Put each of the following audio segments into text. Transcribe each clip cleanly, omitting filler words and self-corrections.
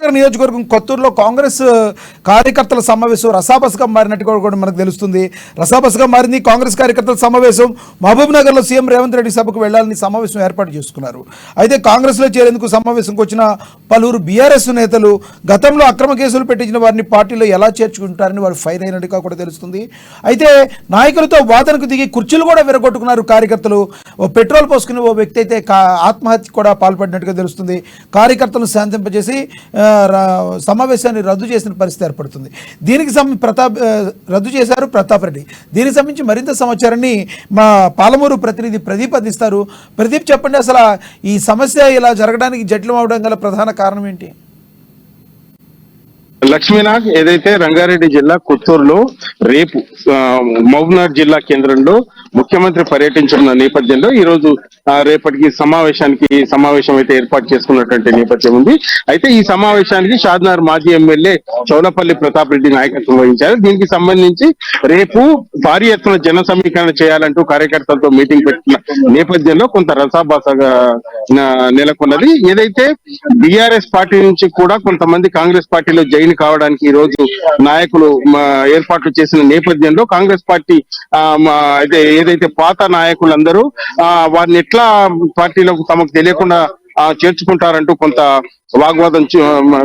నియోజకవర్గం కొత్తూరులో కాంగ్రెస్ కార్యకర్తల సమావేశం రసాబసగా మారినట్టుగా కూడా మనకు తెలుస్తుంది. రసాబసగా మారింది కాంగ్రెస్ కార్యకర్తల సమావేశం. మహబూబ్ నగర్లో సీఎం రేవంత్ రెడ్డి సభకు వెళ్లాలని సమావేశం ఏర్పాటు చేసుకున్నారు. అయితే కాంగ్రెస్లో చేరేందుకు సమావేశంకి వచ్చిన పలువురు బీఆర్ఎస్ నేతలు గతంలో అక్రమ కేసులు పెట్టించిన వారిని పార్టీలో ఎలా చేర్చుకుంటారని వారు ఫైర్ అయినట్టుగా కూడా తెలుస్తుంది. అయితే నాయకులతో వాదనకు దిగి కుర్చీలు కూడా విరగొట్టుకున్నారు కార్యకర్తలు. పెట్రోల్ పోసుకుని ఓ వ్యక్తి అయితే ఆత్మహత్య కూడా పాల్పడినట్టుగా తెలుస్తుంది. కార్యకర్తలను శాంతింపజేసి సమావేశాన్ని రద్దు చేసిన పరిస్థితి ఏర్పడుతుంది. దీనికి రద్దు చేశారు ప్రతాప్ రెడ్డి. దీనికి సంబంధించి మరింత సమాచారాన్ని మా పాలమూరు ప్రతినిధి ప్రదీప్ అందిస్తారు. ప్రదీప్, చెప్పండి, అసలు ఈ సమస్య ఇలా జరగడానికి జటిలం అవడం గల ప్రధాన కారణం ఏంటి? లక్ష్మీనాథ్, ఏదైతే రంగారెడ్డి జిల్లా కొత్తూరులో రేపు మహబూబ్నగర్ జిల్లా కేంద్రంలో ముఖ్యమంత్రి పర్యటించిన నేపథ్యంలో ఈ రోజు రేపటికి సమావేశం అయితే ఏర్పాటు చేసుకున్నటువంటి నేపథ్యం ఉంది. అయితే ఈ సమావేశానికి షాద్నగర్ మాజీ ఎమ్మెల్యే చౌలపల్లి ప్రతాప్ రెడ్డి నాయకత్వం వహించారు. దీనికి సంబంధించి రేపు భారీ ఎత్తున జన సమీకరణ చేయాలంటూ కార్యకర్తలతో మీటింగ్ పెట్టిన నేపథ్యంలో కొంత రసాభాసగా నెలకొన్నది. ఏదైతే బీఆర్ఎస్ పార్టీ నుంచి కూడా కొంతమంది కాంగ్రెస్ పార్టీలో జాయిన్ కావడానికి ఈ రోజు నాయకులు ఏర్పాట్లు చేసిన నేపథ్యంలో కాంగ్రెస్ పార్టీ ఏదైతే పాత నాయకులందరూ వారిని ఎట్లా పార్టీలోకి తమకు తెలియకుండా చేర్చుకుంటారంటూ కొంత వాగ్వాదం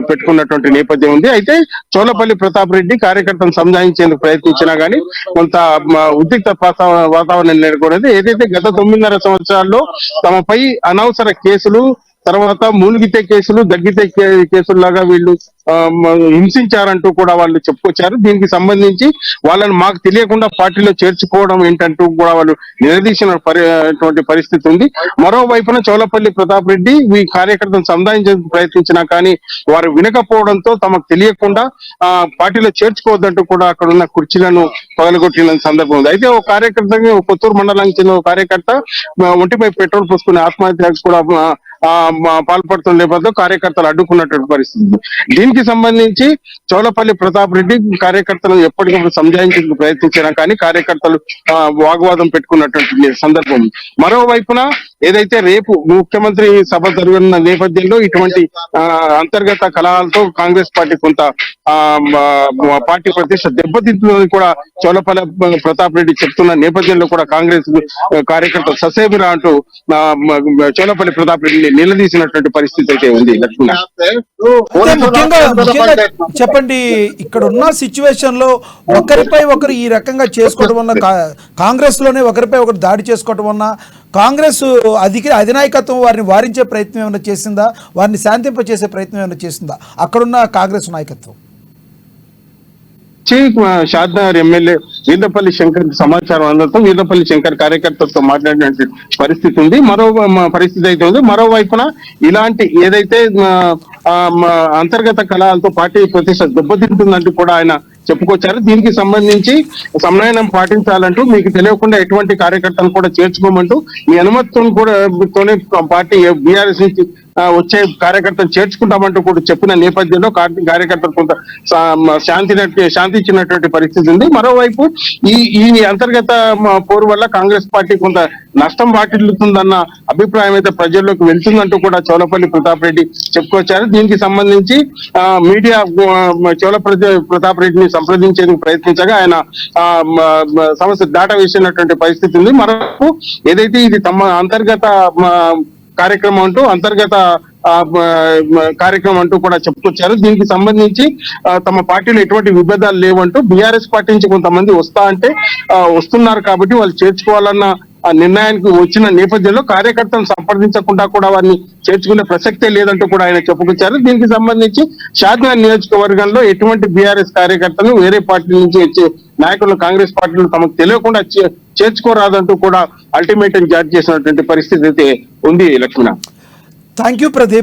పెట్టుకున్నటువంటి నేపథ్యం ఉంది. అయితే చౌలపల్లి ప్రతాప్ రెడ్డి కార్యకర్తలను సంజాయించేందుకు ప్రయత్నించినా గానీ కొంత ఉద్రిక్త వాతావరణం నెలకొన్నది. ఏదైతే గత 9.5 సంవత్సరాల్లో తమపై అనవసర కేసులు, తర్వాత మూలిగితే కేసులు, దగ్గితే కేసుల్లాగా వీళ్ళు హింసించారంటూ కూడా వాళ్ళు చెప్పుకొచ్చారు. దీనికి సంబంధించి వాళ్ళని మాకు తెలియకుండా పార్టీలో చేర్చుకోవడం ఏంటంటూ కూడా వాళ్ళు నిలదీసినటువంటి పరిస్థితి ఉంది. మరోవైపున చౌలపల్లి ప్రతాప్ రెడ్డి ఈ కార్యకర్తను సంధానించేందుకు ప్రయత్నించినా కానీ వారు వినకపోవడంతో తమకు తెలియకుండా పార్టీలో చేర్చుకోవద్దంటూ కూడా అక్కడ ఉన్న కుర్చీలను పగలగొట్టిన సందర్భం ఉంది. అయితే ఒక కార్యకర్త, కొత్తూరు మండలానికి చెందిన ఒక కార్యకర్త ఒంటిపై పెట్రోల్ పోసుకునే ఆత్మహత్యకు కూడా పాల్పడుతున్న నేపథ్యంలో కార్యకర్తలు అడ్డుకున్నటువంటి పరిస్థితి. దీనికి సంబంధించి చౌలపల్లి ప్రతాప్ రెడ్డి కార్యకర్తలను ఎప్పటికప్పుడు సంజాయించేందుకు ప్రయత్నించినా కానీ కార్యకర్తలు వాగ్వాదం పెట్టుకున్నటువంటి సందర్భం. మరోవైపున ఏదైతే రేపు ముఖ్యమంత్రి సభ జరగనున్న నేపథ్యంలో ఇటువంటి అంతర్గత కలహాలతో కాంగ్రెస్ పార్టీ కొంత పార్టీ ప్రతిష్ట దెబ్బతింటుందని కూడా చౌలపల్లి ప్రతాప్ రెడ్డి చెప్తున్న నేపథ్యంలో కూడా కాంగ్రెస్ కార్యకర్తలు ససేమిరా అంటూ చౌలపల్లి ప్రతాప్ రెడ్డిని నిలదీసినటువంటి పరిస్థితి అయితే ఉంది. ముఖ్యంగా చెప్పండి, ఇక్కడ ఉన్న సిచ్యువేషన్ లో ఒకరిపై ఒకరు ఈ రకంగా చేసుకోవడం వల్ల, కాంగ్రెస్ లోనే ఒకరిపై ఒకరు దాడి చేసుకోవడం వల్ల కాంగ్రెస్ అధినాయకత్వం వారిని వారించే ప్రయత్నం ఏమైనా చేసిందా? వారిని శాంతింపచేసే ప్రయత్నం ఏమైనా చేసిందా అక్కడున్న కాంగ్రెస్ నాయకత్వం? షాద్నగర్ ఎమ్మెల్యే వీర్లపల్లి శంకర్ సమాచారం అందడంతో వీర్లపల్లి శంకర్ కార్యకర్తలతో మాట్లాడిన పరిస్థితి ఉంది. మరోవైపున ఇలాంటి ఏదైతే అంతర్గత కళాలతో పార్టీ ప్రతిష్ట దెబ్బతింటుందంటూ కూడా ఆయన చెప్పుకొచ్చారు. దీనికి సంబంధించి సమన్వయం పాటించాలంటూ మీకు తెలియకుండా ఎటువంటి కార్యకర్తలను కూడా చేర్చుకోమంటూ మీ అనుమతితో కూడా పార్టీ బీఆర్ఎస్ నుంచి వచ్చే కార్యకర్తలు చేర్చుకుంటామంటూ కూడా చెప్పిన నేపథ్యంలో కార్యకర్తలు కొంత శాంతి ఇచ్చినటువంటి పరిస్థితి ఉంది. మరోవైపు ఈ అంతర్గత పోరు వల్ల కాంగ్రెస్ పార్టీ కొంత నష్టం వాటిల్లుతుందన్న అభిప్రాయం అయితే ప్రజల్లోకి వెళ్తుందంటూ కూడా చౌలపల్లి ప్రతాప్ రెడ్డి చెప్పుకొచ్చారు. దీనికి సంబంధించి మీడియా ప్రతాప్ రెడ్డిని సంప్రదించేందుకు ప్రయత్నించగా ఆయన సమస్య దాటవేసినటువంటి పరిస్థితి ఉంది. మరోవైపు ఏదైతే ఇది తమ అంతర్గత కార్యక్రమం అంటూ కూడా చెప్పుకొచ్చారు. దీనికి సంబంధించి తమ పార్టీలో ఎటువంటి విభేదాలు లేవంటూ బీఆర్ఎస్ పార్టీ నుంచి కొంతమంది వస్తున్నారు కాబట్టి వాళ్ళు చేర్చుకోవాలన్న నిర్ణయానికి వచ్చిన నేపథ్యంలో కార్యకర్తలను సంప్రదించకుండా కూడా వారిని చేర్చుకునే ప్రసక్తే లేదంటూ కూడా ఆయన చెప్పుకొచ్చారు. దీనికి సంబంధించి షాద్నగర్ నియోజకవర్గంలో ఎటువంటి బీఆర్ఎస్ కార్యకర్తలు వేరే పార్టీ నుంచి వచ్చే నాయకులు కాంగ్రెస్ పార్టీలు తమకు తెలియకుండా చేర్చుకోరాదంటూ కూడా అల్టిమేటం జారీ చేసినటువంటి పరిస్థితి అయితే ఉంది. లక్ష్మణ, థ్యాంక్ యూ ప్రదీప్.